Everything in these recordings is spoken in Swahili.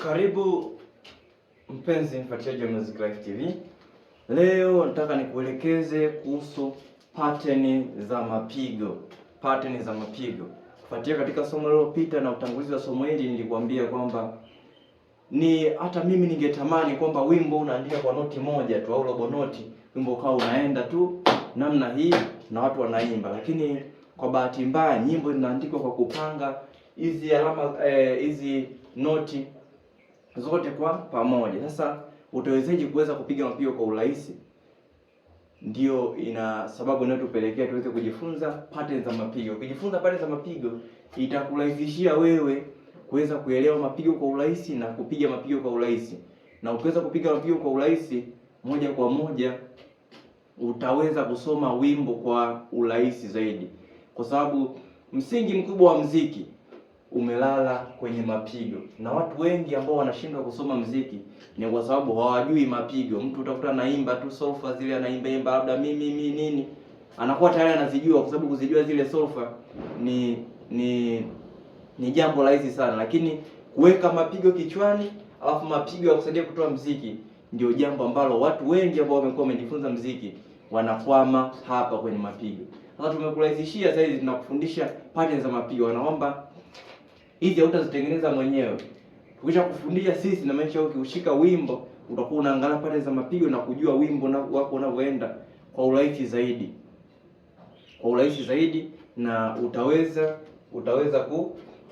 Karibu mpenzi mfuatiliaji wa Music Life TV. Leo nataka nikuelekeze kuhusu pattern za mapigo. Kufuatia katika somo lililopita na utangulizi wa somo hili nilikwambia kwamba hata mimi ningetamani kwamba wimbo unaandika kwa noti moja tu au robo noti, wimbo ukao unaenda tu namna hii na watu wanaimba, lakini kwa bahati mbaya nyimbo zinaandikwa kwa kupanga hizi alama hizi noti zote kwa pamoja. Sasa utawezaje kuweza kupiga mapigo kwa urahisi? Ndio ina sababu inayotupelekea tuweze kujifunza pattern za mapigo. Ukijifunza pattern za mapigo itakurahisishia wewe kuweza kuelewa mapigo kwa urahisi na kupiga mapigo kwa urahisi. Na ukiweza kupiga mapigo kwa urahisi, moja kwa moja utaweza kusoma wimbo kwa urahisi zaidi. Kwa sababu msingi mkubwa wa muziki umelala kwenye mapigo. Na watu wengi ambao wanashindwa kusoma muziki ni kwa sababu hawajui mapigo. Mtu utakuta anaimba tu solfa zile, anaimba labda mimi nini, anakuwa tayari anazijua, kwa sababu kuzijua zile solfa ni jambo rahisi sana, lakini kuweka mapigo kichwani alafu mapigo ya kusaidia kutoa muziki ndio jambo ambalo watu wengi ambao wamekuwa wamejifunza muziki wanakwama hapa kwenye mapigo. Sasa tumekurahisishia sasa hizi tunakufundisha pattern za mapigo. Wanaomba hizi hautazitengeneza mwenyewe. Tukisha kufundisha sisi, na maana ukiushika wimbo utakuwa unaangalia pattern za mapigo na kujua wimbo wako unavyoenda kwa urahisi zaidi. Na utaweza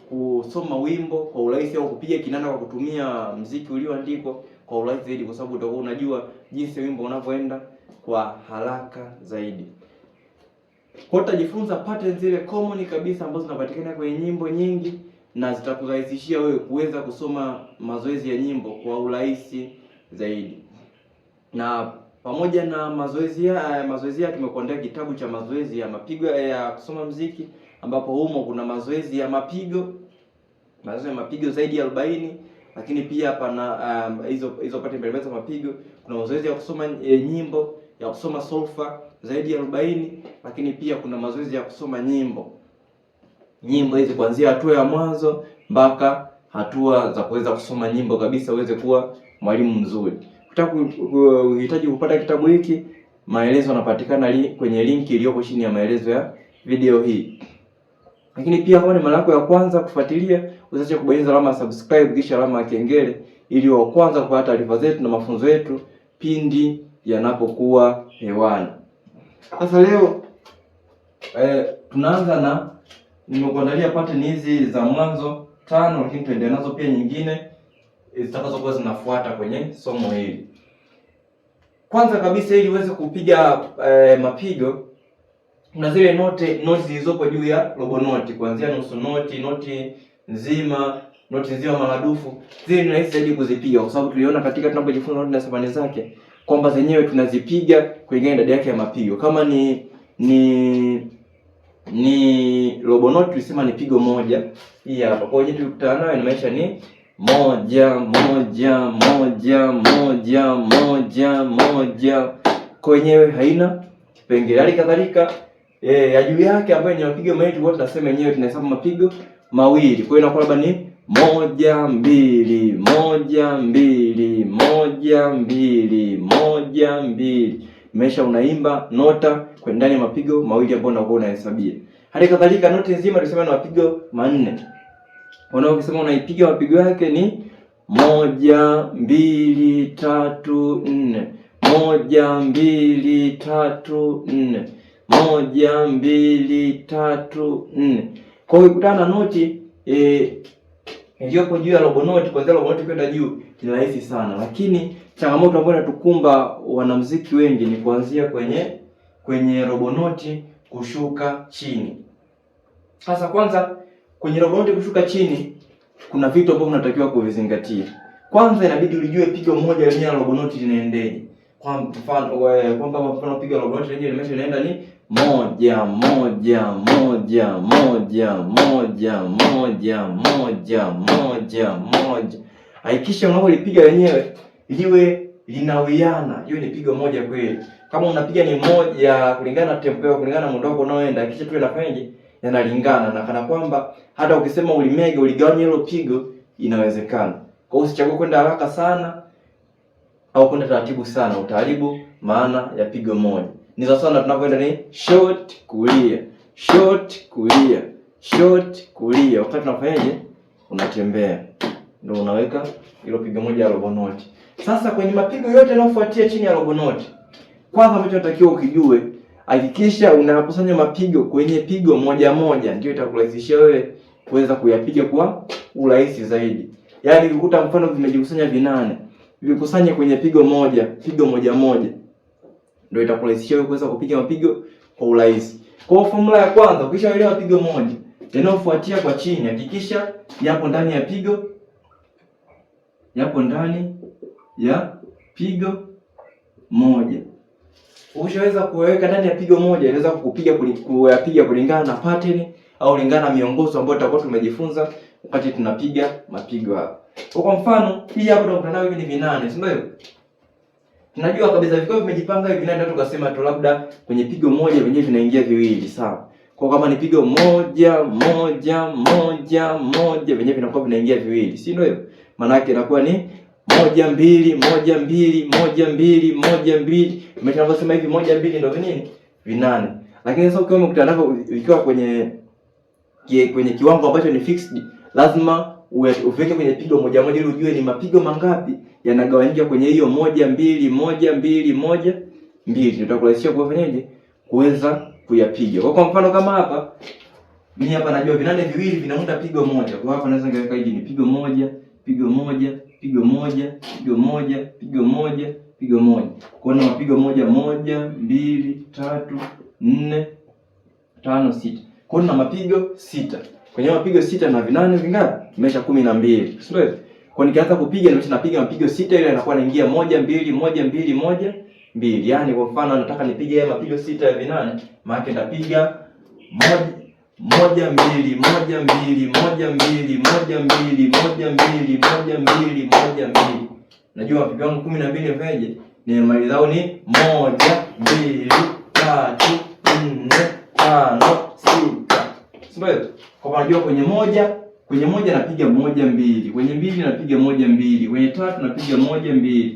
kusoma wimbo kwa urahisi au kupiga kinanda kwa kutumia muziki ulioandikwa kwa urahisi zaidi, kwa sababu utakuwa unajua jinsi wimbo unavyoenda kwa haraka zaidi. Kwa utajifunza pattern zile common kabisa ambazo zinapatikana kwenye nyimbo nyingi, na zitakurahisishia wewe kuweza kusoma mazoezi ya nyimbo kwa urahisi zaidi. Na pamoja na mazoezi haya tumekuandaa kitabu cha mazoezi ya mapigo ya kusoma muziki, ambapo humo kuna mazoezi ya mapigo zaidi ya 40, lakini pia pana hizo pattern mbalimbali za mapigo. Kuna mazoezi ya kusoma nyimbo, ya kusoma solfa zaidi ya 40, lakini pia kuna mazoezi ya kusoma nyimbo hizi kuanzia hatua ya mwanzo mpaka hatua za kuweza kusoma nyimbo kabisa uweze kuwa mwalimu mzuri. Ukihitaji kupata kitabu hiki, maelezo yanapatikana kwenye linki iliyopo chini ya maelezo ya video hii. Lakini pia kama ni mara yako ya kwanza kufuatilia, usiache kubonyeza alama ya subscribe kisha alama ya kengele ili wa kwanza kupata taarifa zetu na mafunzo yetu pindi yanapokuwa hewani. Sasa leo tunaanza na nimekuandalia pattern hizi za mwanzo 5, lakini tuendelee nazo pia nyingine zitakazokuwa zinafuata kwenye somo hili. Kwanza kabisa, ili uweze kupiga mapigo, kuna zile noti zilizopo juu ya robo noti, kuanzia nusu noti, noti nzima maradufu. Zile ni rahisi zaidi kuzipiga, kwa sababu tuliona katika tunapojifunza noti na thamani zake kwamba zenyewe tunazipiga kulingana na idadi yake ya mapigo. Kama ni robo noti tulisema ni pigo moja. Hii hapa. Kwa hiyo tulikutana nayo inamaanisha ni moja. Kwa yenyewe haina kipengele. Hali kadhalika ya juu yake ambayo ni mapigo mawili, wote tunasema yenyewe tunahesabu mapigo mawili. Kwa hiyo inakuwa labda ni 1 2 1 Mesha unaimba nota kwa ndani ya mapigo mawili ambayo unakuwa unahesabia. Hali kadhalika noti nzima tulisema na mapigo 4. Ukisema unaipiga mapigo yake ni 1 2 3 4, 1 2 3 4, 1 2 3 4. Kwa hiyo ukutana na noti iliyopo juu ya robo noti, kuanzia robo noti kwenda juu ni rahisi sana, lakini changamoto ambayo inatukumba wanamuziki wengi ni kuanzia kwenye robo noti kushuka chini. Sasa kwanza kwenye robo noti kushuka chini kuna vitu ambavyo unatakiwa kuvizingatia. Kwanza inabidi ulijue pigo moja lenye robo noti linaendeje. Kwa mfano kwamba pigo robo noti lenye linaenda ni 1 1 1. Hakikisha unapolipiga wenyewe liwe linawiana, hiyo ni pigo moja kweli. Kama unapiga ni moja kulingana na tempo yako, kulingana na muda wako unaoenda, hakikisha tu inafanyaje, yanalingana, na kana kwamba hata ukisema ulimega uligawanya hilo pigo inawezekana. Kwa hiyo usichague kwenda haraka sana au kwenda taratibu sana, utaharibu maana ya pigo moja. Ni sawa sana tunapoenda ni short kulia, short kulia, short kulia. Wakati unafanyaje? Unatembea. Ndio unaweka hilo pigo moja ya robo noti. Sasa kwenye mapigo yote yanayofuatia chini ya robo noti, kwanza ambacho unatakiwa ukijue, hakikisha unakusanya mapigo kwenye pigo moja moja, ndio itakurahisishia wewe kuweza kuyapiga kwa urahisi zaidi. Yaani ukikuta mfano vimejikusanya vinane, vikusanye kwenye pigo moja moja, ndio itakurahisishia wewe kuweza kupiga mapigo kwa urahisi. Kwa formula ya kwanza, ukishaelewa pigo moja, yanayofuatia kwa chini hakikisha yapo ndani ya pigo moja. Ukishaweza kuweka ndani ya pigo moja, inaweza kuyapiga kulingana na pattern au kulingana na miongozo ambayo tutakuwa tumejifunza wakati tunapiga mapigo hapa. Kwa mfano, hii hapa tunakutana nayo hivi ni vinane, si ndio? Tunajua kabisa vikao vimejipanga hivi vinane, tukasema tu labda kwenye pigo moja wenyewe vinaingia viwili, sawa? Kwa kama ni pigo moja wenyewe vinakuwa vinaingia viwili, si ndio? Maana yake inakuwa ni 1 2 1 2 1 2 1 2. Tumesema hivi 1 2 ndio nini? Vinane. Lakini sasa ukiwa umekutana navyo ikiwa kwenye kiwango ambacho ni fixed, lazima uweke kwenye pigo moja moja ili ujue ni mapigo mangapi yanagawanyika kwenye hiyo 1 2 1 2 1 2. Tutakurahisishia kufanyaje? Kuweza kuyapiga. Kwa mfano kama hapa, mimi hapa najua vinane viwili vinaunda pigo moja. Kwa hapa naweza ngaweka hivi ni pigo moja, pigo moja, pigo moja, pigo moja, pigo moja, pigo moja. Kwa hiyo mapigo moja 1 2 3 4 5 6. Kwa hiyo na mapigo 6. Kwenye mapigo 6 na vinane vingapi? Nimesha 12. Sio? Kwa nikianza kupiga napiga mapigo 6, ile inakuwa inaingia 1 2 1 2 1 2. Yaani kwa mfano nataka nipige haya mapigo 6 ya vinane, maana nitapiga 1 1 2 1 2 1 2 1 2 1 2 1 2 1 2. Najua mapigo yangu 12 yafanyaje? Nimemalizao ni 1 2 3 4 5 6. Sio? Kwa najua kwenye moja napiga 1 2, kwenye 2 napiga 1 2, kwenye 3 napiga 1 2,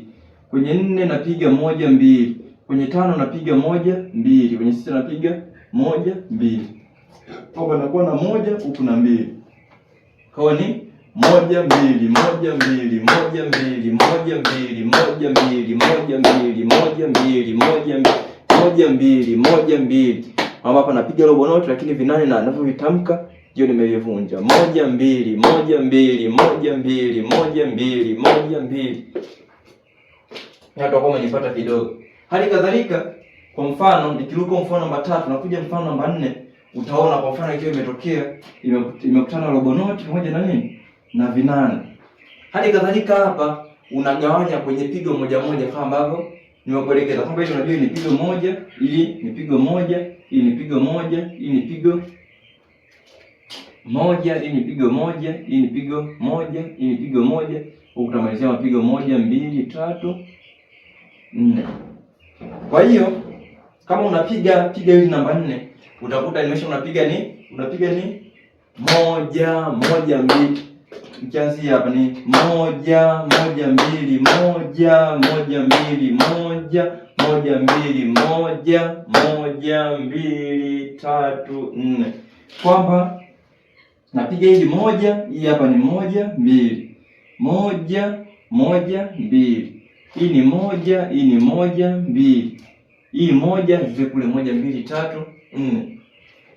kwenye 4 napiga 1 2, kwenye 5 napiga 1 2, kwenye 6 napiga 1 2. Kwa nakuwa na 1 huku na 2. Kwa ni 1 2 1 2 1 2 1 2 1 2 1 2 1 2 1 2. Hapa napiga robo note, lakini vinane na ninavyovitamka ndio nimevivunja. 1 2 1 2 1 2 1 2 1 2. Hapo kama nipata kidogo. Hali kadhalika, kwa mfano nikiruka mfano namba 3 na kuja mfano namba 4, utaona kwa mfano ikiwa imekutana robo note pamoja na nini? Na vinane. Hali kadhalika hapa unagawanya kwenye pigo moja moja kama ambavyo nimekuelekeza. Kwamba hiyo unajua ni pigo moja, ili ni pigo moja, hii ni pigo moja, hii ni pigo moja, hii ni pigo moja, hii ni pigo moja, hii ni pigo moja. Huko tutamalizia mapigo 1 2 3 4. Kwa hiyo kama unapiga hili namba 4, utakuta unapiga ni 1 1 2. Kiasi hapa ni 1 1 2 1 1 2 1 1 2 1 1 2 3 4. Kwamba napiga hili moja, hii hapa ni 1 2 1 1 2. Hii ni moja, hii ni 1 2. Hii moja hivi kule 1 2 3 4.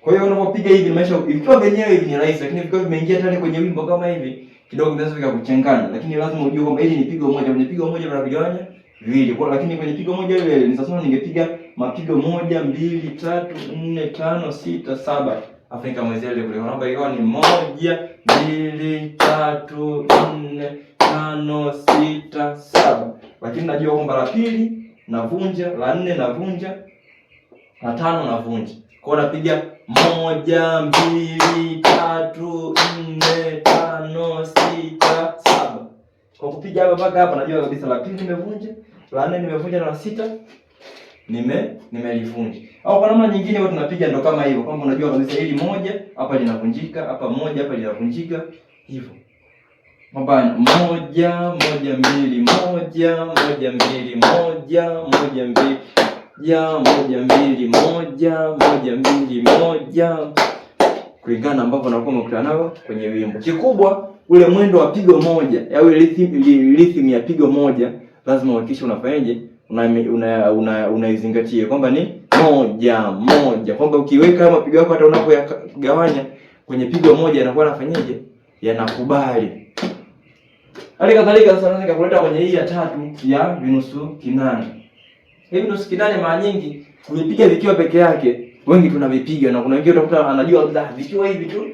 Kwa hiyo unapopiga hivi ikiwa wenyewe hivi ni rahisi, lakini vikiwa vimeingia tayari kwenye wimbo kama hivi kidogo vinaweza vikakuchanganya. Lakini lazima ujue kwamba hili ni pigo moja, kwenye pigo moja tunavigawanya viwili. Kwa lakini kwenye pigo moja ile ni sasa ningepiga mapigo 1 2 3 4 5 6 7. Afrika mwezele kule namba hiyo ni 1 2 3 4 5 6 7. Lakini najua kwamba la pili navunja, la 4 navunja, la 5 navunja. Kwa hiyo napiga 1 2 3 4 5 6 7. Kwa kupiga hapa mpaka hapa najua kabisa la pili nimevunja, la 4 nimevunja na la 6 nimelivunja. Au kwa namna nyingine watu tunapiga ndo kama hivyo, kwamba unajua kabisa hili moja hapa linavunjika, hapa moja hapa linavunjika hivyo. kwamba moja moja mbili moja moja mbili moja moja mbili moja mbili moja mbili moja, kulingana na ambavyo nakuwa umekutana nao kwenye wimbo. Kikubwa ule mwendo wa pigo moja au rhythm ya pigo moja lazima uhakikishe unafanyaje, unaizingatia kwamba ni moja moja, kwamba ukiweka mapigo yako hata unapoyagawanya kwenye pigo moja yanakuwa nafanyaje, yanakubali. Hali kadhalika sasa naweza kuleta kwenye hii ya tatu ya vinusu kinane. Hivi vinusu kinane mara nyingi kuvipiga vikiwa peke yake wengi tunavipiga, na kuna wengine utakuta anajua vikiwa hivi tu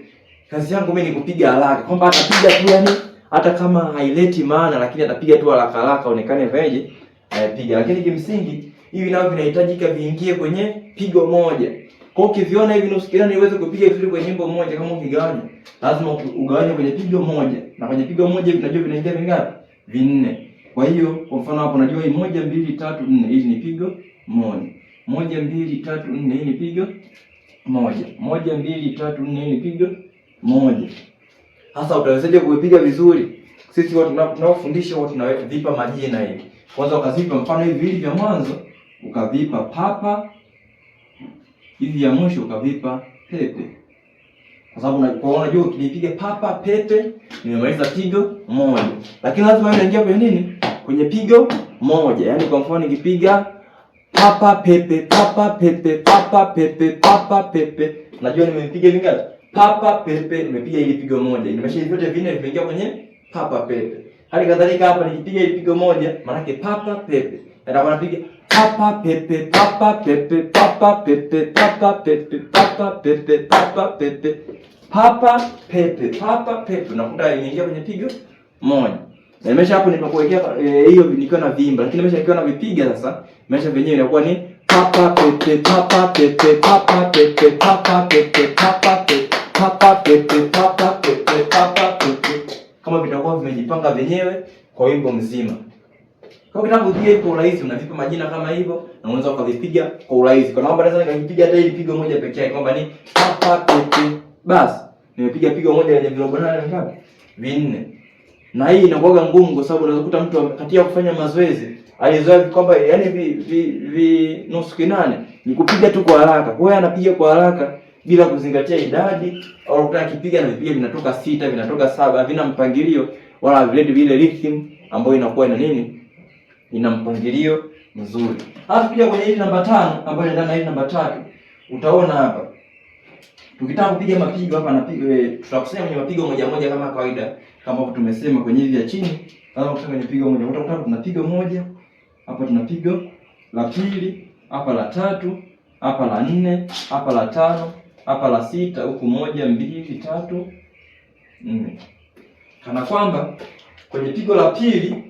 kazi yangu mimi ni kupiga haraka, kwamba atapiga tu yani hata kama haileti maana, lakini atapiga tu haraka haraka aonekane veje piga. Lakini kimsingi hivi nao vinahitajika viingie kwenye pigo moja. Kwa hiyo ukiviona hivi nusu kinane uweze kupiga vizuri kwenye nyimbo moja, kama ukigawanya lazima ugawanye kwenye pigo moja, na kwenye pigo moja hivi unajua vinaingia vingapi? Vinne. Kwa hiyo kwa mfano hapo unajua hii 1 2 3 4 hizi ni pigo moja. 1 2 3 4 hii ni pigo moja. 1 2 3 4 hii ni pigo moja. Sasa utawezaje kuipiga vizuri? Sisi watu tunaofundisha watu tunavipa majina hivi. Kwanza ukazipa mfano hivi vile vya mwanzo ukavipa papa, hivi ya mwisho ukavipa pepe. Kwa sababu unajua ukinipiga papa pepe nimemaliza pigo moja. Lakini lazima iwe inaingia kwenye nini? Kwenye pigo moja. Yaani kwa mfano nikipiga papa pepe papa pepe papa pepe papa pepe, najua nimepiga vingapi? Papa pepe, nimepiga ile pigo moja. Nimesha vyote vinne vimeingia kwenye papa pepe. Hali kadhalika hapa nikipiga ile pigo moja maana yake papa pepe. Ndio napiga papa pepe papa pepe papa pepe papa pepe papa pepe papa pepe papa pepe papa pepe, unakuta imeingia kwenye pigo moja. Na nimesha hapo nimekuwekea hiyo nikiwa na vimba, lakini nimesha kiwa na vipiga sasa, nimesha venyewe inakuwa ni papa pepe papa pepe papa pepe papa pepe papa pepe papa pepe papa pepe papa pepe, kama vitakuwa vimejipanga venyewe kwa wimbo mzima. Kwa hiyo kitabu kwa urahisi unavipa majina kama hivyo na unaweza ukavipiga kwa urahisi. Kwa naomba naweza nikapiga hata ile pigo moja pekee yake kwamba ni papa pepe. Basi nimepiga pigo moja lenye virobo nane ngapi? Vinne. Na hii inakuwa ngumu kwa sababu unaweza kukuta mtu katika kufanya mazoezi alizoea kwamba yani nusu kinane ni kupiga tu kwa haraka. Kwa hiyo anapiga kwa haraka bila kuzingatia idadi, au ukitaka kipiga na vipiga vinatoka 6, vinatoka 7, havina mpangilio wala vile rhythm ambayo inakuwa ina nini? Ina mpangilio mzuri. Halafu pia kwenye hii namba 5 ambayo ndani ya hii namba 3 utaona hapa. Tukitaka kupiga mapigo hapa tutakusanya kwenye mapigo moja moja kama kawaida, kama hapo tumesema kwenye hivi ya chini, lazima kusanya kwenye pigo moja. Utakuta tuna pigo moja, hapa tuna pigo la pili, hapa la tatu, hapa la 4, hapa la 5, hapa la 6, huku 1 2 3 4. Kana kwamba kwenye pigo la pili,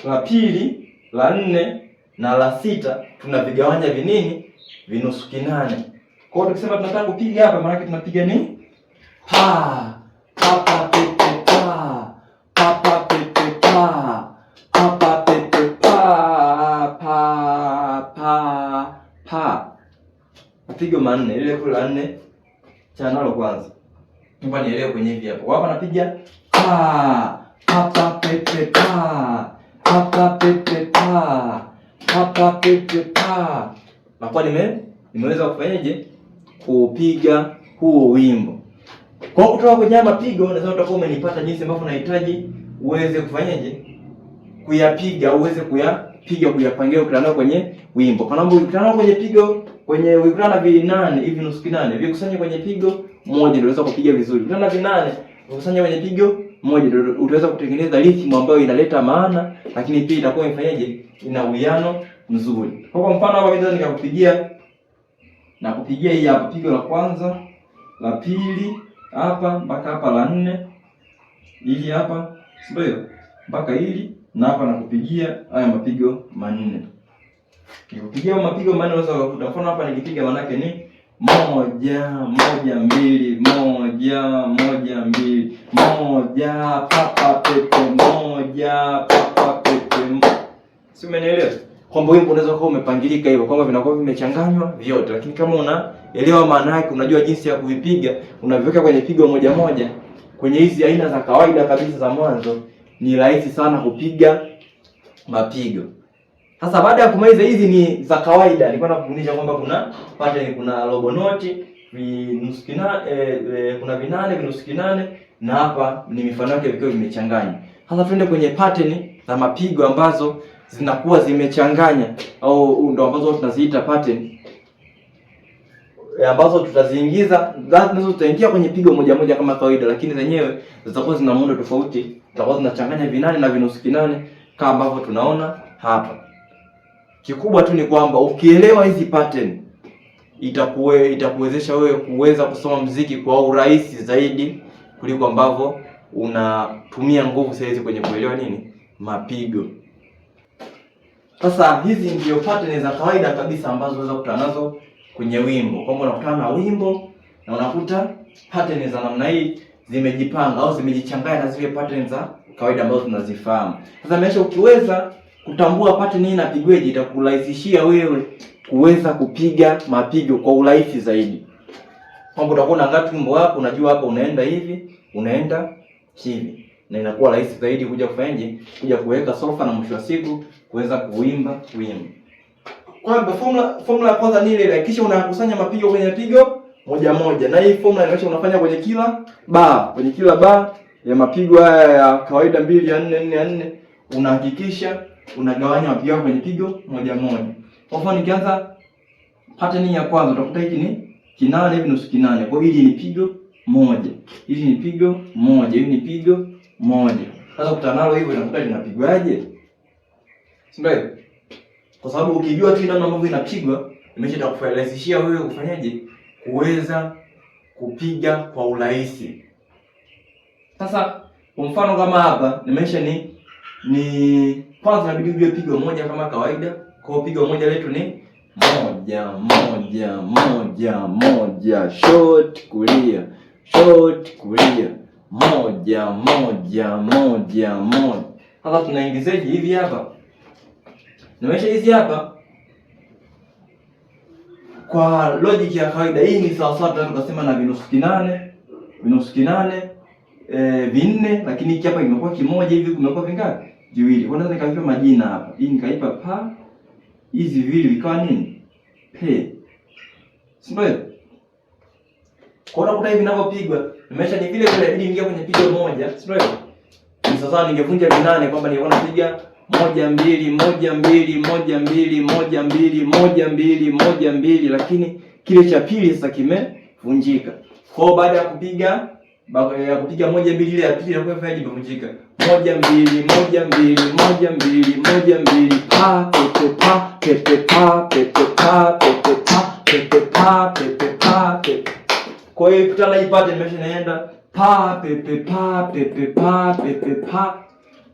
la 4 na la 6 tunavigawanya vinini? Vinusu kinane. Kwa hiyo tukisema tunataka kupiga hapa maana tunapiga ni pa papa pepe pa papa pepe pa papa pepe pa pa. Mapigo manne, ile kula 4 cha nalo kwanza. Naomba nielewe kwenye hivi hapo. Hapa napiga pa papa pepe pa papa pepe pa papa pepe pa. Nakuwa nimeweza kufanyaje? Kupiga huo wimbo. Kwa kutoka kwenye mapigo nadhani utakuwa umenipata jinsi ambavyo unahitaji uweze kufanyaje? Kuyapiga, uweze kuyapangia ukutana kwenye wimbo. Kwa sababu ukutana kwenye pigo, kwenye ukutana vinane hivi nusu kinane, vikusanye kwenye pigo moja ndio unaweza kupiga vizuri. Ukutana vinane, vikusanye kwenye pigo moja ndio utaweza kutengeneza rhythm ambayo inaleta maana, lakini pia itakuwa ifanyaje? Ina uwiano mzuri. Kwa mfano hapa mimi nikakupigia na kupigia hii hapa pigo la kwanza, la pili, hapa mpaka hapa la 4. Hili hapa, sio? Mpaka hili na hapa nakupigia haya mapigo manne. Nikupigia mapigo manne unaweza kukuta. Mfano hapa nikipiga maana yake ni 1 1 2 1 1 2 1 papa pepe 1 papa pepe. Si umenielewa? Kwamba wimbo unaweza kuwa umepangilika hivyo kwamba vinakuwa vimechanganywa vyote, lakini kama unaelewa maana yake, unajua jinsi ya kuvipiga, unaviweka kwenye pigo moja moja, kwenye hizi aina za kawaida kabisa za mwanzo ni rahisi sana kupiga mapigo. Sasa baada ya kumaliza hizi ni za kawaida, nilikuwa nakufundisha kwamba kuna pattern, kuna robo noti, vinusu kinane, kuna vinane, vinusu kinane, na hapa ni mifano yake vikiwa vimechanganya. Sasa twende kwenye pattern za mapigo ambazo zinakuwa zimechanganya, au ndo ambazo tunaziita pattern, ambazo tutaziingiza nazo, tutaingia kwenye pigo moja moja kama kawaida, lakini zenyewe zitakuwa zina muundo tofauti, zitakuwa zinachanganya vinane na vinusu kinane kama ambavyo tunaona hapa. Kikubwa tu ni kwamba ukielewa hizi pattern itakuwezesha wewe kuweza kusoma muziki kwa urahisi zaidi kuliko ambavyo unatumia nguvu saizi kwenye kuelewa nini mapigo. Sasa hizi ndio pattern za kawaida kabisa ambazo unaweza kukutana nazo kwenye wimbo. Kwamba unakutana na wimbo na unakuta pattern za namna hii zimejipanga au zimejichanganya na zile pattern za kawaida ambazo tunazifahamu. Sasa maisha, ukiweza kutambua pattern hii inapigweje, itakurahisishia wewe kuweza kupiga mapigo kwa urahisi zaidi. Kwamba utakuwa unaangalia wimbo wako, unajua hapa unaenda hivi, unaenda hivi, na inakuwa rahisi zaidi kuja kufanyaje, kuja kuweka sofa na mwisho wa siku kuweza kuimba wimbo. Kwa formula ya kwanza ni ile, kisha unakusanya mapigo kwenye pigo moja moja, na hii formula inaonyesha unafanya kwenye kila bar ya mapigo haya ya kawaida 2 ya 4 4 ya 4, unahakikisha unagawanya mapigo kwenye pigo moja moja. Kwa mfano nikianza pattern ya kwanza, utakuta hiki ni kinane hivi nusu kinane. Kwa hiyo hili ni pigo moja, hili ni pigo moja, hili ni pigo moja. Sasa ukutana nalo hivyo unakuta linapigwaje? Si ndio? Kwa sababu ukijua tu namna ambavyo inapigwa, imeshakufurahisishia wewe kufanyaje, kuweza kupiga kwa urahisi. Sasa kwa mfano kama hapa nimesha ni kwanza inabidi ujue pigo moja kama kawaida. Kwa pigo moja letu ni moja moja moja moja, short kulia, short kulia, moja moja moja moja. Sasa tunaingizaje hivi hapa? Nimesha hizi hapa kwa logic ya kawaida. Hii ni sawa sawa tukasema na vinusu kinane vinne, lakini hiki hapa imekuwa kimoja, hivi kumekuwa vingapi? Viwili. Kwa nini nikaipa majina hapa? Hii nikaipa pa, hizi viwili vikawa nini? Pe. Sio? Kwa unakuta hivi ninavyopigwa, nimesha ni vile vile inabidi ingia kwenye pigo moja, sio? Ni sasa ningevunja vinane kwamba nilikuwa napiga moja mbili moja mbili moja mbili moja mbili moja mbili moja mbili, lakini kile cha pili sasa kimevunjika. Kwa baada ya kupiga moja mbili, ile ya pili inakuwa imevunjika. Moja mbili moja mbili moja mbili moja mbili, pa pepe pa pepe pa pepe pa pepe pa pepe pa pepe pa pepe. Kwa hiyo kutana hii pattern imeshaenda pa pepe pa pepe pa pepe pa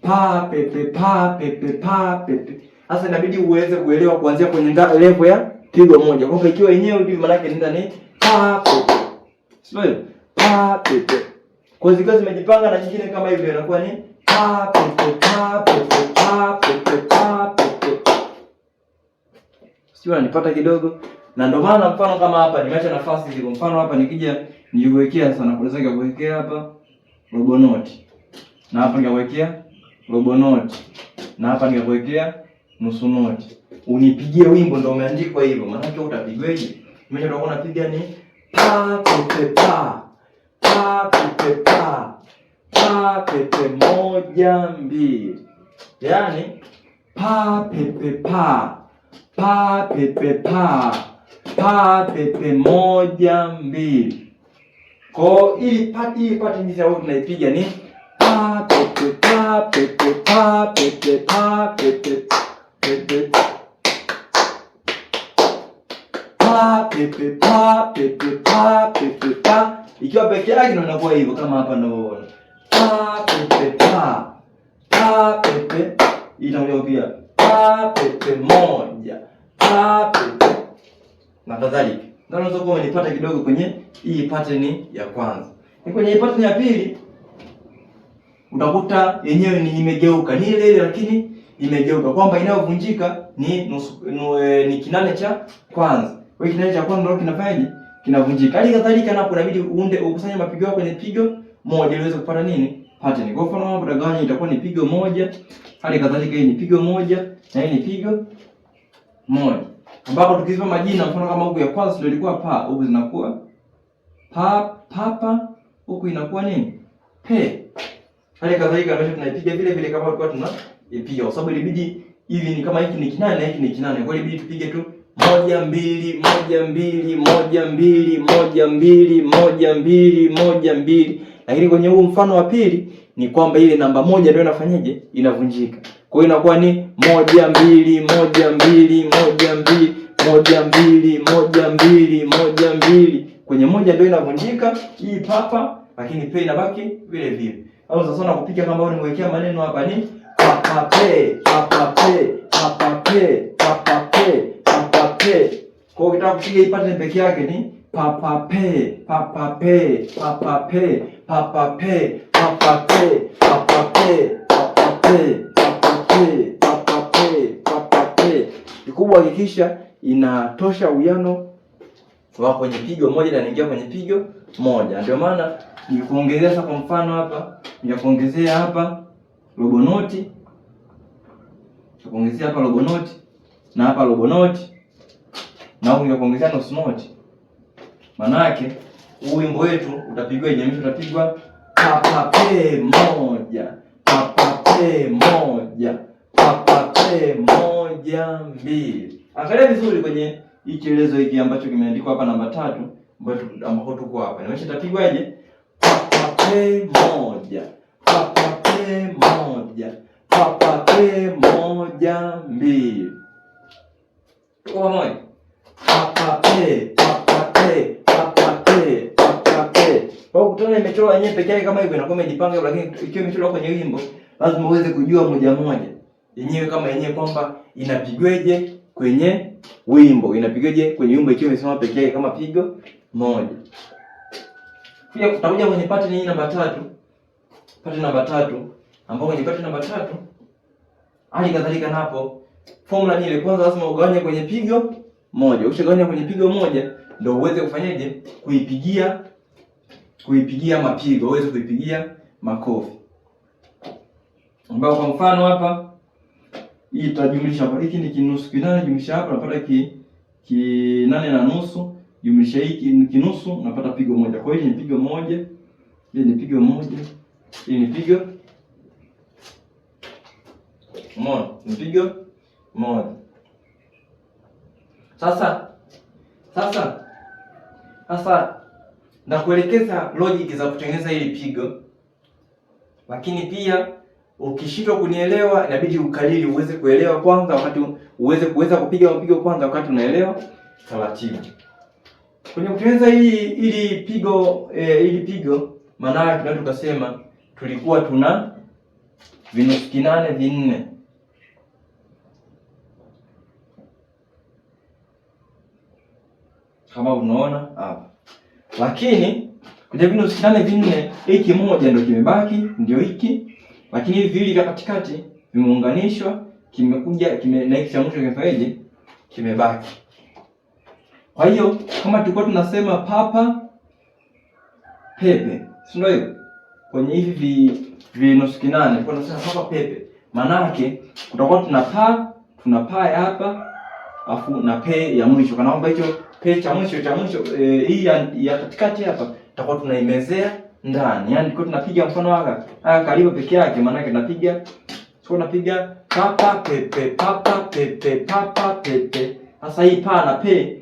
pa pepe pa pepe pa pepe. Sasa inabidi uweze kuelewa kuanzia kwenye level ya pigo moja. Kwa ikiwa yenyewe ndio maana yake nenda ni pa pepe. Sio? Pa pepe. Kwa zikazi zimejipanga na nyingine kama hivyo inakuwa ni pa pepe pa pepe pa pepe pa pepe. Sio, unanipata kidogo? Na ndio maana mfano kama hapa nimeacha nafasi hizo. Mfano hapa nikija niwekea sana, kunaweza kuwekea hapa robo noti. Na hapa ningewekea robo noti. Na hapa ningewekea nusu noti. Unipigie wimbo ndio umeandikwa hivyo. Maana yake utapigweje? Mimi ndio napiga ni pa pepe pa. Pa pepe pa. Pa pepe moja mbili. Yaani pa pepe pa. Pa pepe pa. Pa pepe moja mbili. Kwa hii pati jinsi ambayo tunaipiga ni pa pepe pa pepe pa pepe pa pepe pepe pa pepe pa pepe pa pepe pa. Ikiwa peke yake ndio inakuwa hivyo kama hapa ndio pa pepe pa pa pepe, itakuwa pia pa pepe moja pa pepe na kadhalika. Ndio unaweza kuwa unipata kidogo kwenye hii pattern ya kwanza. Ni kwenye hii pattern ya pili utakuta yenyewe ni imegeuka, ni ile ile lakini imegeuka, kwamba inayovunjika ni kinane cha kwanza. Kwa hiyo kinane cha kwanza ndio kinafanyaje? Kinavunjika. Hali kadhalika napo inabidi ukusanye mapigo yako kwenye pigo moja ili uweze kupata nini? Pattern. Kwa mfano hapo utagawanya itakuwa ni pigo moja, hali kadhalika hii ni pigo moja na hii ni pigo moja. Ambapo tukizipa majina mfano kama huku ya kwanza ndio ilikuwa pa, huku zinakuwa pa, papa, huku inakuwa nini? Pe. Hali kadhalika ndio tunaipiga vile vile kama tulikuwa tunaipiga kwa sababu ilibidi hivi ni kama hiki ni kinane na hiki ni kinane. Kwa hiyo ilibidi tupige tu 1 2 1 2 1 2 1 2 1 2 1 2. Lakini kwenye huu mfano wa pili ni kwamba ile namba moja ndio inafanyaje? Inavunjika. Kwa hiyo inakuwa ni 1 2 1 2 1 2 1 2 1 2 1 2. Kwenye moja ndio inavunjika hii papa, lakini pe inabaki vile vile. Au sasa na kupiga kama nimewekea maneno hapa ni papa pe papa pe papa pe papa pe papa pe. Kwa hiyo ukitaka kupiga hii pattern peke yake ni papa pe papa pe papa pe papa pe papa pe papa pe papa pe papa pe papa pe papa pe. Kikubwa hakikisha inatosha uwiano wa kwenye pigo moja na inaingia kwenye pigo moja. Ndio maana nikuongezea sasa kwa mfano hapa, nikuongezea hapa robo noti. Nikuongezea hapa robo noti na hapa robo noti. Na huko nikuongezea nusu noti. Maana yake huu wimbo wetu utapigwa ijamisho, utapigwa papa pe moja, papa pe moja, papa pe moja mbili. Angalia vizuri kwenye hii kielezo hiki ambacho kimeandikwa hapa namba 3 ambapo tuko hapa. Nimesha tapigwaje? Papa pe moja, papa pe moja, papa pe moja mbili. Tuko pamoja? Papa pe, papa pe, papa pe, papa pe. Kwa hiyo kutana imechorwa yenyewe pekee yake kama hivyo inakuwa imejipanga, lakini ikiwa imechorwa kwenye wimbo lazima uweze kujua moja moja yenyewe kama yenyewe kwamba inapigweje kwenye wimbo, inapigweje kwenye wimbo ikiwa imesema pekee yake kama pigo moja. Pia tutakuja kwenye pattern hii namba 3. Pattern namba 3 ambapo kwenye pattern namba 3 hali kadhalika napo formula ni ile, kwanza lazima ugawanye kwenye pigo moja. Ukishagawanya kwenye pigo moja ndio uweze kufanyaje? Kuipigia mapigo, uweze kuipigia makofi. Ambapo kwa mfano hapa hii tutajumlisha hapa, hiki ni kinusu kinane, jumlisha hapa napata ki 8 na nusu, jumlisha hiki kinusu napata pigo moja. Kwa hiyo ni pigo moja, hii ni pigo moja, hii ni pigo moja, ni pigo moja. Sasa na kuelekeza logic za kutengeneza hili pigo, lakini pia ukishindwa kunielewa inabidi ukalili uweze kuelewa kwanza, wakati uweze kupiga mapigo kwanza wakati unaelewa taratibu. Kwenye kutengeneza ili pigo maana yake tunaweza tukasema tulikuwa tuna vinusu kinane vinne. Kama unaona hapa. Lakini kwenye vinusu kinane vinne hiki moja ndio kimebaki, ndio hiki. Lakini hivi viwili vya katikati vimeunganishwa, kimekuja na hiki cha mwisho kimefaje? Kimebaki. Kwa hiyo kama tulikuwa tunasema papa pepe, si ndio hivyo? Kwenye hivi vinusu kinane tulikuwa tunasema papa pepe. Maana yake kutakuwa tuna pa hapa afu na pe ya mwisho. Kana kwamba hicho pe cha mwisho hii ya katikati hapa tutakuwa tunaimezea ndani. Yaani kwa tunapiga mfano haya karibu peke yake, maana yake tunapiga papa pepe papa pepe papa pepe. Sasa hii pa na pe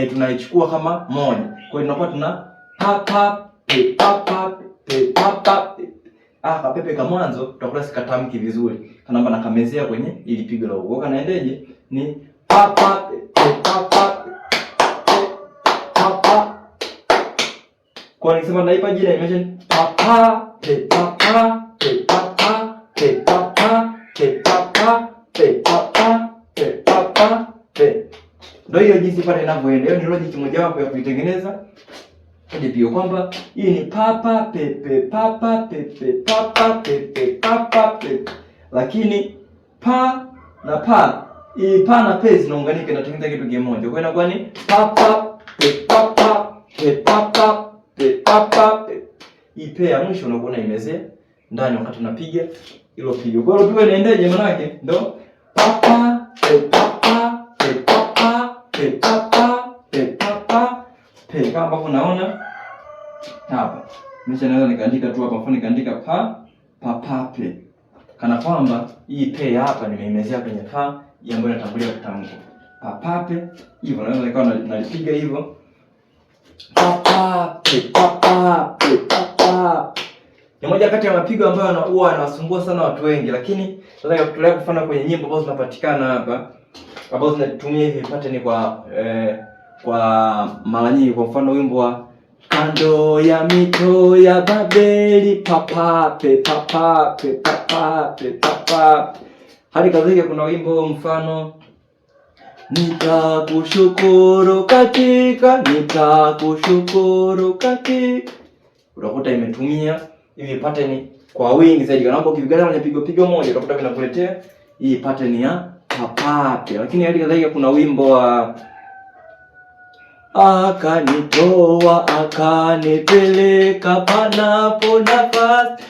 tunaichukua kama moja. Kwa hiyo tunakuwa tuna papa pe papa pe papa. Kapepe ka mwanzo tutakuwa sikatamki vizuri. Kanaomba nakamezea kwenye ili pigo la uko. Kanaendeje? Ni papa pe papa papa. Kwa nikisema naipa jina imagine papa pe papa pe papa pe papa pe papa pe papa pe papa pe. Ndio hiyo jinsi pale inavyoenda. Hiyo ni logic moja wapo ya kuitengeneza pia kwamba hii ni papa pepe papa pepe papa pepe papa pepe. Lakini pa na pa, hii pa na pe zinaunganika inatengeneza kitu kimoja. Kwa hiyo inakuwa ni papa pe papa pe papa pe pa pa pe. Hii pe ya mwisho unakuwa imezea ndani wakati unapiga hilo pigo. Kwa hiyo pigo inaendaje maana yake? Ndio pa pa pe pa pa pe pa pa pe pa pa pe pa pa pe, kama ambavyo unaona hapa. Mimi naweza nikaandika tu hapa, mfano nikaandika pa pa pa pe, kana kwamba hii pe hapa nimeimezea kwenye pa hii ambayo inatangulia kutamka pa pa pe. Hivyo naweza nikawa nalipiga hivyo pa pa pe pa pa pe pa pa. Ni moja kati ya mapigo ambayo huwa yanawasumbua sana watu wengi, lakini sasa kutolea kufanya kwenye nyimbo ambazo zinapatikana hapa ambazo zinatumia hivi pattern kwa mara nyingi. Kwa mfano wimbo wa kando ya mito ya Babeli papa pe papa pe papa pe papa. Hadi kadhalika kuna wimbo mfano nitakushukuru katika, utakuta imetumia hivi pattern kwa wingi zaidi. Kama ukivigana kwenye pigo moja utakuta vinakuletea hii pattern ya papape. Lakini hadi kadhalika kuna wimbo wa akanitoa akanipeleka panapo nafasi.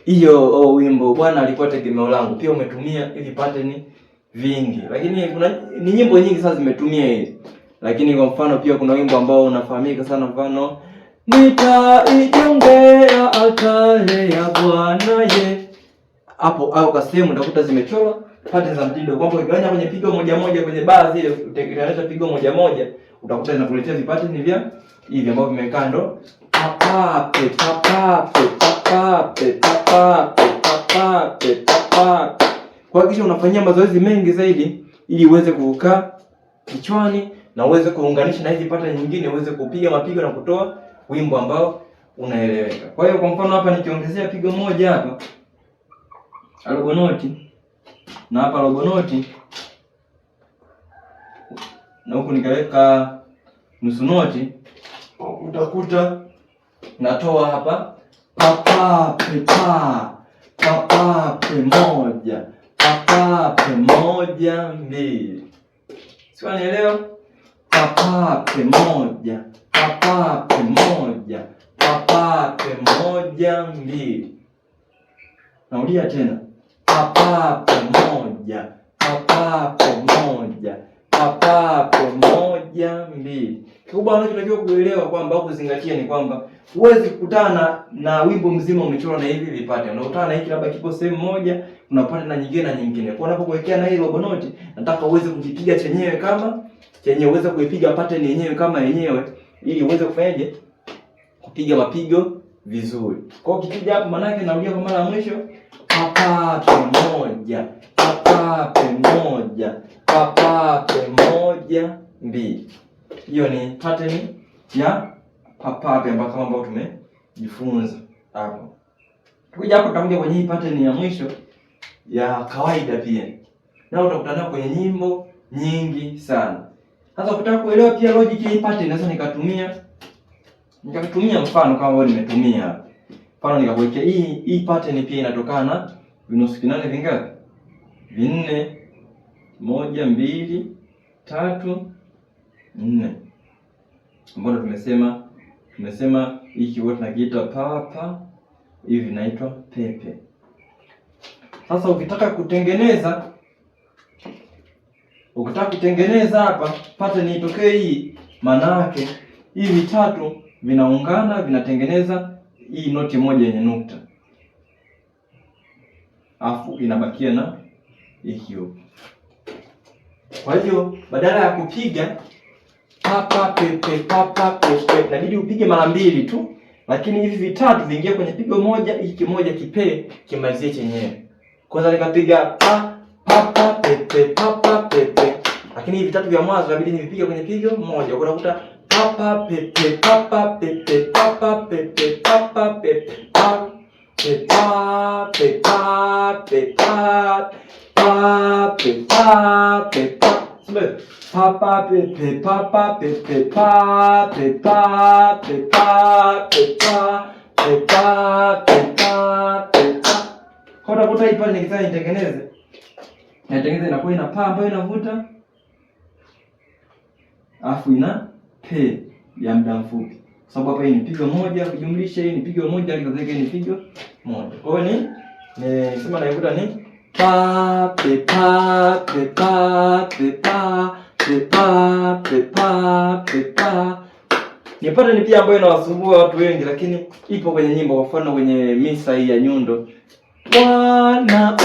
Hiyo wimbo Bwana alikuwa tegemeo langu pia umetumia hivi pattern vingi. Lakini ni nyimbo nyingi sasa zimetumia hizi. Lakini kwa mfano pia kuna wimbo ambao unafahamika sana, mfano nitaijongea altare ya Bwana ye. Hapo au kwa sehemu utakuta zimechorwa pattern za mtindo, kwamba ukigawanya kwenye pigo moja moja kwenye baa zile utengeneza pigo moja moja, utakuta inakuletea vipattern vya hivi ambavyo vimekaa ndo papa pe papa pe papa pe papa pe papa pe papa. Kwa hakika unafanyia mazoezi mengi zaidi ili uweze kukaa kichwani na uweze kuunganisha na hizi pattern nyingine, uweze kupiga mapigo na kutoa wimbo ambao unaeleweka. Kwa hiyo kwa mfano hapa nikiongezea pigo moja hapa robo noti na hapa robo noti na huku nikaweka nusu noti, utakuta natoa hapa papa pe pa papa pe moja papa pe moja mbili. Sio, nielewa? Papa pe moja papa pe moja papa pe moja mbili. Narudia tena papa pe moja papa pe moja papa pe moja mbili. Kikubwa unachotakiwa kuelewa kwamba au kuzingatia ni kwamba huwezi kukutana na wimbo mzima umechorwa na hivi vipate. Unakutana na hiki labda kipo sehemu moja, unapata na nyingine na nyingine. Kwa unapokuwekea na hii robo noti, nataka uweze kujipiga chenyewe kama chenyewe, uweze kuipiga pattern yenyewe kama yenyewe ili uweze kufanyaje? Kupiga mapigo vizuri. Kwa hiyo ukipiga hapo, maana yake narudia kwa mara ya mwisho papa pe moja papa pe moja papa pe moja mbili. Hiyo ni pattern ya papape ambayo tumejifunza hapo. Tukija hapo tutakuja kwenye hii pattern ya mwisho ya kawaida pia. Na utakutana nayo kwenye nyimbo nyingi sana. Sasa ukitaka kuelewa pia logic hii pattern, sasa nikatumia mfano kama ambao nimetumia hapa. Mfano nikakuwekea hii pattern pia inatokana na vinusu vinane vingapi? Vinne. 1 2 3 4. Mbona tumesema hiki wote tunakiita papa, hivi vinaitwa pepe. Sasa ukitaka kutengeneza hapa pattern itokee hii, maana yake hivi vitatu vinaungana vinatengeneza hii noti moja yenye nukta, afu inabakia na hiki huko. Kwa hiyo badala ya kupiga papa pepe papa pepe, inabidi upige mara mbili tu, lakini hivi vitatu viingie kwenye pigo moja, hiki kimoja kipe kimalizie chenyewe. Kwanza nikapiga papa pepe papa pepe, lakini hivi vitatu vya mwanzo inabidi nivipige kwenye pigo moja. Unakuta papa pepe papa pepe papa pepe papa pepe papa pepa pepa pepa pa pepa pepa papa pepe papa pepe pa pepa pepa pepa pepa pepa pepa. Kwa utakuta hii pale nikitaka nitengeneze inakuwa ina pa ambayo inavuta, afu ina pe ya muda mfupi. sababu hapa hii ni pigo moja kujumlisha hii ni pigo moja alikadhalika ni pigo moja. Kwa hiyo ni sema naikuta ni pa pe pa pe pa pe pa pe pa pe pa pe pa. Ni pattern pia ambayo inawasumbua watu wengi, lakini ipo kwenye nyimbo. Kwa mfano kwenye misa hii ya nyundo, Bwana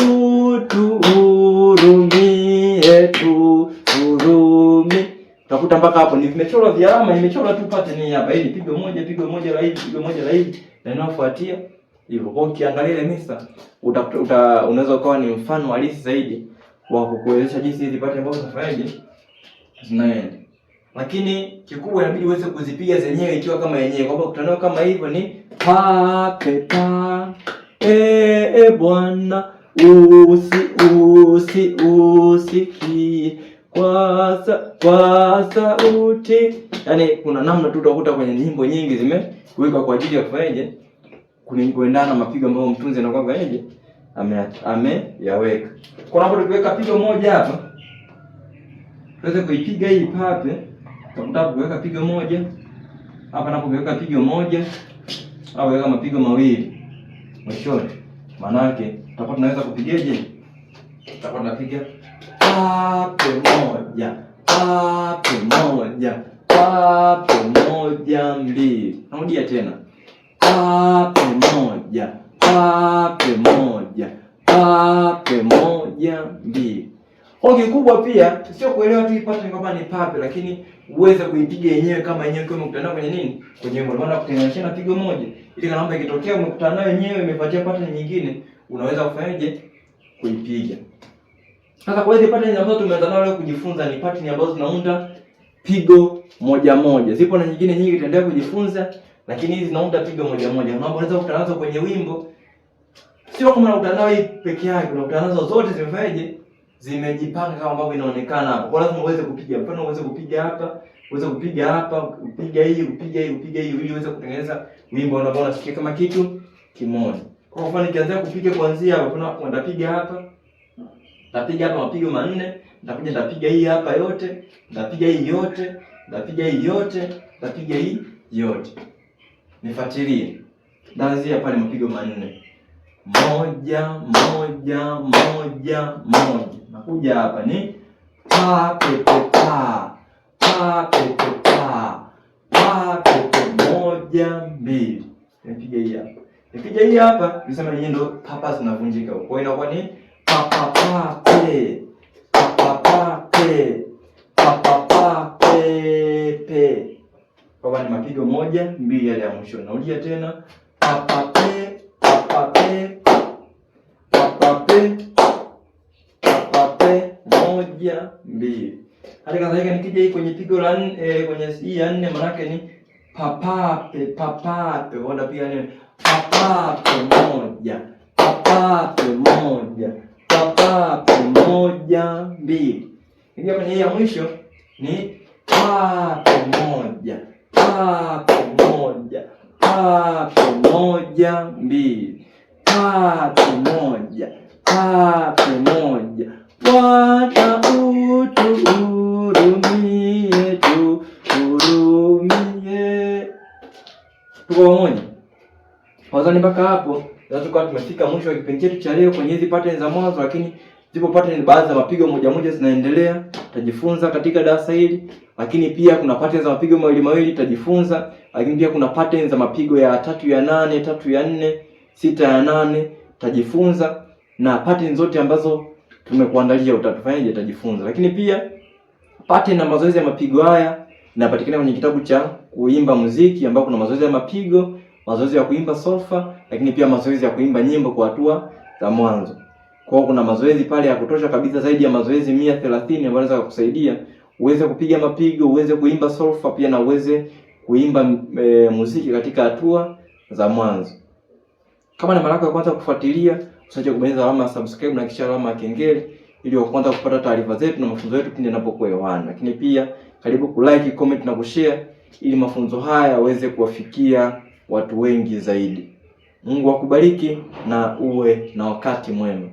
utuhurumie, tuhurumie. Utakuta mpaka hapo ni vimechorwa vialama, imechorwa tu pattern hapa. Hii ni pigo moja la hivi, pigo moja la hivi, na inayofuatia hivyo. Kwa ukiangalia ile misa unaweza ukawa ni mfano halisi zaidi wa kukueleza jinsi hizi pattern ambazo zinafanyaje zinaenda. Lakini kikubwa inabidi uweze kuzipiga zenyewe ikiwa kama yenyewe, kwamba kutanao kama hivyo ni pa pe pa Bwana usiki kwa sauti. Yaani kuna namna tu utakuta kwenye nyimbo nyingi zimewekwa kwa ajili ya kufanyaje kuendana na mapigo ambayo mtunzi anakuwa fanyaje ameyaweka. Kwa sababu tukiweka pigo moja hapa tuweze kuipiga hii pape, tutakuta kuweka pigo moja hapa, napo kuweka pigo moja au weka mapigo mawili mwishoni. Maana yake tutakuwa tunaweza kupigaje? Tutakuwa tunapiga pape moja, pape moja, pape moja mbili. Narudia tena. Pape moja, pape moja, pape moja mbili. Kwa kikubwa pia sio kuelewa tu ipate kwamba ni pape, lakini uweze kuipiga yenyewe kama yenyewe kama umekutana kwenye nini? Kwenye wimbo. Maana kutenganisha na pigo moja. Ili kama ikitokea umekutana nayo yenyewe imepatia pattern nyingine, unaweza kufanyaje? Kuipiga. Sasa kwa hizo pattern ambazo tumeanza nayo leo kujifunza ni pattern ambazo zinaunda pigo moja moja. Zipo na nyingine nyingi tutaendelea kujifunza, lakini hizi zinaunda pigo moja moja. Unaomba unaweza kukutana nazo kwenye wimbo. Sio kama unakutana nayo hii peke yake, unakutana nazo zote zimefanyaje? Zimejipanga kama ambavyo inaonekana hapo. Kwa lazima uweze kupiga. Mfano uweze kupiga hapa, uweze kupiga hapa, kupiga hii, kupiga hii, kupiga hii ili uweze kutengeneza wimbo ambao unasikia kama kitu kimoja. Kwa mfano nikianza kupiga kuanzia hapa, kuna nitapiga hapa. Nitapiga hapa mapigo manne, nitakuja nitapiga hii hapa yote, nitapiga hii yote, nitapiga hii yote, nitapiga hii yote. Nifuatilie. Ndaanzia pale mapigo manne. Moja moja moja moja. Nakuja hapa ni pa pe pe pa, pa pe pe pa, pa pe pe moja mbili. Nipiga hii hapa. Nipiga hii hapa, tunasema yenyewe ndo papa zinavunjika. Kwa hiyo inakuwa ni pa pa pa pe, pa pa pa pe, pa pa pa pe pe. Kwa ni mapigo moja mbili yale ya mwisho. Narudia tena pa pa pe, pa pa pe, pa pa pe, pa pe moja mbili. Hadi kadhalika nikija hii kwenye pigo la kwenye hii ya 4 maana yake ni papape papape. Wanda pia ni papape moja, papape moja, papape moja mbili. Nikija kwenye hii ya mwisho ni pape moja, pape moja, pape moja mbili, pape moja, pape moja. Bwana utuhurumie, tuhurumie. Tuko pamoja? Wazani mpaka hapo sasa tukawa tumefika mwisho wa kipindi chetu cha leo kwenye hizi pattern za mwanzo, lakini zipo pattern baadhi za mapigo moja moja zinaendelea. Tutajifunza katika darasa hili, lakini pia kuna pattern za mapigo mawili mawili tutajifunza, lakini pia kuna pattern za mapigo ya 3 ya 8, 3 ya 4, 6 ya 8 tutajifunza, na pattern zote ambazo tumekuandalia utatufanyaje utajifunza. Lakini pia pattern na mazoezi ya mapigo haya inapatikana kwenye kitabu cha kuimba muziki, ambao kuna mazoezi ya mapigo, mazoezi ya kuimba solfa, lakini pia mazoezi ya kuimba nyimbo kwa hatua za mwanzo. Kwa hiyo kuna mazoezi pale ya kutosha kabisa, zaidi ya mazoezi 130 ambayo yanaweza kukusaidia uweze kupiga mapigo, uweze kuimba solfa pia na uweze kuimba muziki katika hatua za mwanzo. Kama ni mara yako ya kwanza kufuatilia, usiache kubonyeza alama ya subscribe na kisha alama ya kengele ili uanze kupata taarifa zetu na mafunzo yetu pindi yanapokuwa hewani. Lakini pia karibu kulike, comment na kushare ili mafunzo haya yaweze kuwafikia watu wengi zaidi. Mungu akubariki na uwe na wakati mwema.